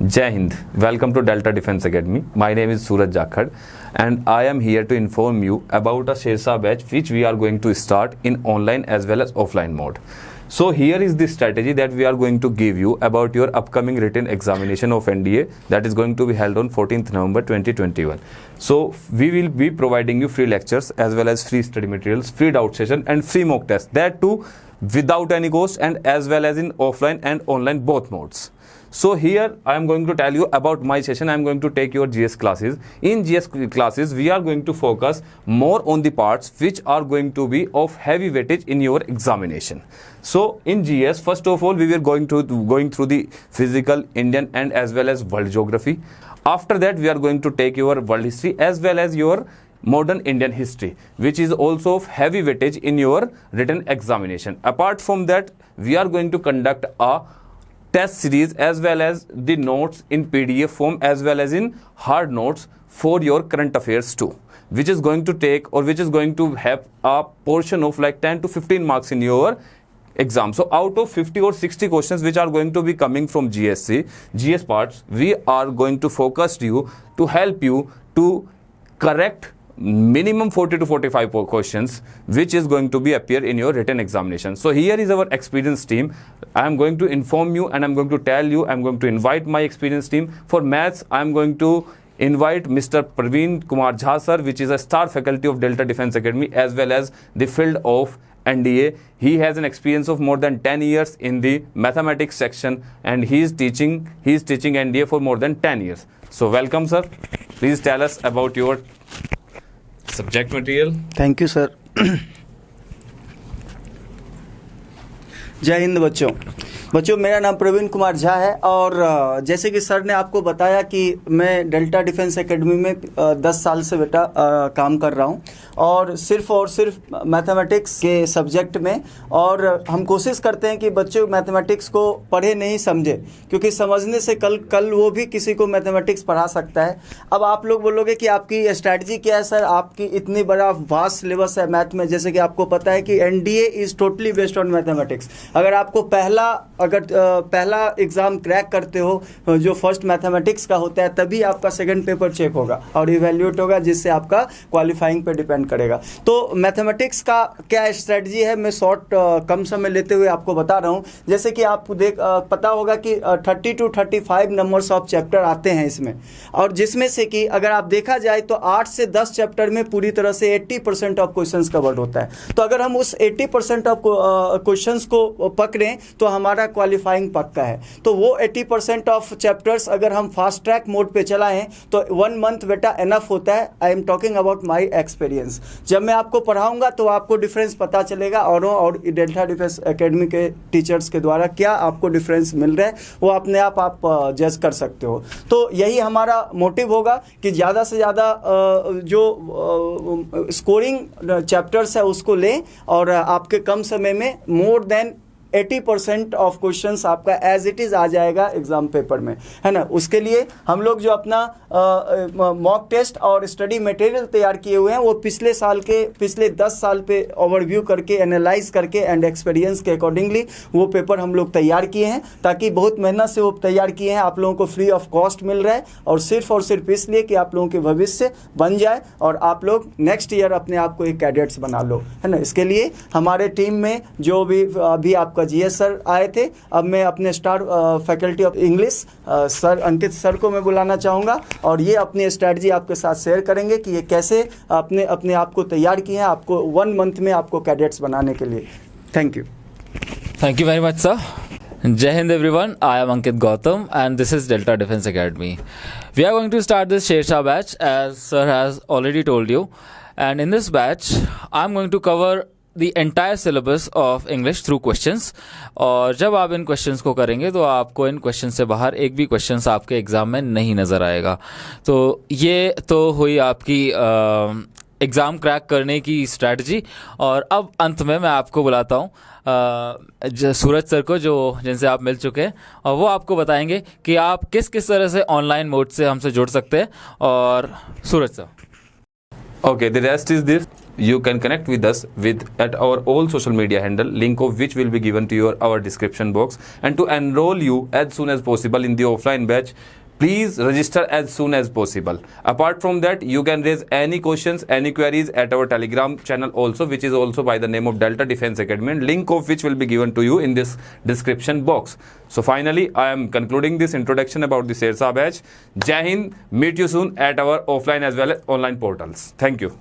Jai Hind. Welcome to Delta Defense Academy. My name is Suraj Jakhad and I am here to inform you about a Shershah batch which we are going to start in online as well as offline mode. So here is the strategy that we are going to give you about your upcoming written examination of NDA that is going to be held on 14th November 2021. So we will be providing you free lectures as well as free study materials, free doubt session and free mock test. That too without any cost and as well as in offline and online both modes. So here I am going to tell you about my session. I am going to take your GS classes. In GS classes, we are going to focus more on the parts which are going to be of heavy weightage in your examination. So in GS, first of all, we were going through the physical, Indian and as well as world geography. After that, we are going to take your world history as well as your modern Indian history, which is also of heavy weightage in your written examination. Apart from that, we are going to conduct a test series as well as the notes in PDF form as well as in hard notes for your current affairs too, which is going to take or which is going to have a portion of like 10 to 15 marks in your exam. So out of 50 or 60 questions which are going to be coming from GS parts, we are going to focus you to help you to correct minimum 40 to 45 questions which is going to be appear in your written examination. So here is our experienced team. I am going to inform you and I am going to tell you, I am going to invite my experienced team. For maths, I am going to invite Mr. Praveen Kumar Jha sir, which is a star faculty of Delta Defense Academy as well as the field of NDA. He has an experience of more than 10 years in the mathematics section and he is teaching NDA for more than 10 years. So welcome sir. Please tell us about your subject material. Thank you sir. जय हिंद बच्चों, मेरा नाम प्रवीण कुमार झा है और जैसे कि sir ने आपको बताया कि मैं डेल्टा डिफेंस एकेडमी में 10 साल से बेटा काम कर रहा हूं और सिर्फ मैथमेटिक्स के सब्जेक्ट में. और हम कोशिश करते हैं कि बच्चे मैथमेटिक्स को पढ़े नहीं समझे, क्योंकि समझने से कल वो भी किसी को मैथमेटिक्स पढ़ा सकता है. अब आप लोग बोलोगे कि आपकी स्ट्रैटेजी क्या है सर, आपकी इतनी बड़ा वास्ट सिलेबस है मैथ में. जैसे कि आपको पता है कि NDA is totally based on mathematics. अगर आपको पहला एग्ज़ाम क्रैक करते हो जो फर्स्ट मैथमेटिक्स का होता है, तभी आपका सेकंड पेपर चेक होगा और इवैल्यूएट होगा, जिससे आपका क्वालिफाइंग पे डिपेंड करेगा. तो मैथमेटिक्स का क्या स्ट्रेटजी है, मैं शॉर्ट कम समय लेते हुए आपको बता रहा हूँ. जैसे कि आप पता होगा कि 30 to 35 नंबर्स ऑफ चैप्टर आते हैं इसमें, और जिसमें से कि अगर आप देखा जाए तो 8 से 10 चैप्टर में पूरी तरह से 80% ऑफ क्वेश्चंस कवर्ड होता है. तो अगर हम उस 80% ऑफ क्वेश्चंस को पकड़ें तो हमारा क्वालिफाइंग पक्का है. तो वो 80% ऑफ चैप्टर्स अगर हम फास्ट ट्रैक मोड पे चलाएं तो 1 मंथ बेटा एनफ होता है. I am talking about my experience. जब मैं आपको पढ़ाऊंगा तो आपको डिफरेंस पता चलेगा और डेल्टा डिफेंस एकेडमी के टीचर्स के द्वारा क्या आपको डिफरेंस मिल रहा है वो अपने आप जज कर सकते हो. तो यही हमारा मोटिव होगा कि ज़्यादा से ज़्यादा जो स्कोरिंग चैप्टर्स है उसको लें और आपके कम समय में मोर देन 80% ऑफ क्वेश्चंस आपका एज इट इज़ आ जाएगा एग्जाम पेपर में, है ना. उसके लिए हम लोग जो अपना मॉक टेस्ट और स्टडी मटेरियल तैयार किए हुए हैं वो पिछले 10 साल पे ओवरव्यू करके एनालाइज करके एंड एक्सपीरियंस के अकॉर्डिंगली वो पेपर हम लोग तैयार किए हैं, ताकि बहुत मेहनत से वो तैयार किए हैं. आप लोगों को फ्री ऑफ कॉस्ट मिल रहा है और सिर्फ इसलिए कि आप लोगों के भविष्य बन जाए और आप लोग नेक्स्ट ईयर अपने आप को एक कैडेट्स बना लो, है ना. इसके लिए हमारे टीम में जो भी अभी आपका जीएस सर आए थे, अब मैं अपने star faculty of English sir Ankit sir को मैं बुलाना चाहूँगा और ये अपनी स्ट्रैटेजी आपके साथ शेयर करेंगे कि ये कैसे अपने आप को तैयार किए हैं आपको 1 मंथ में आपको कैडेट्स बनाने के लिए. Thank you very much sir. Jai Hind everyone, I am Ankit Gautam and this is Delta Defense Academy. We are going to start this Shershah batch as sir has already told you, and in this batch I am going to cover the entire syllabus of English through questions. और जब आप इन questions को करेंगे तो आपको इन questions से बाहर एक भी questions आपके एग्ज़ाम में नहीं नज़र आएगा. तो ये तो हुई आपकी एग्ज़ाम क्रैक करने की स्ट्रैटेजी. और अब अंत में मैं आपको बुलाता हूँ सूरज सर को, जो जिनसे आप मिल चुके हैं, और वो आपको बताएंगे कि आप किस तरह से ऑनलाइन मोड से हमसे जुड़ सकते हैं. और सूरज sir. Okay, the rest is this. you can connect with us at our all social media handle, link of which will be given to our description box. And to enroll you as soon as possible in the offline batch, please register as soon as possible. Apart from that, you can raise any questions, any queries at our Telegram channel also, which is also by the name of Delta Defense Academy, and link of which will be given to you in this description box. So finally, I am concluding this introduction about the Shershah batch. Jai Hind, meet you soon at our offline as well as online portals. Thank you.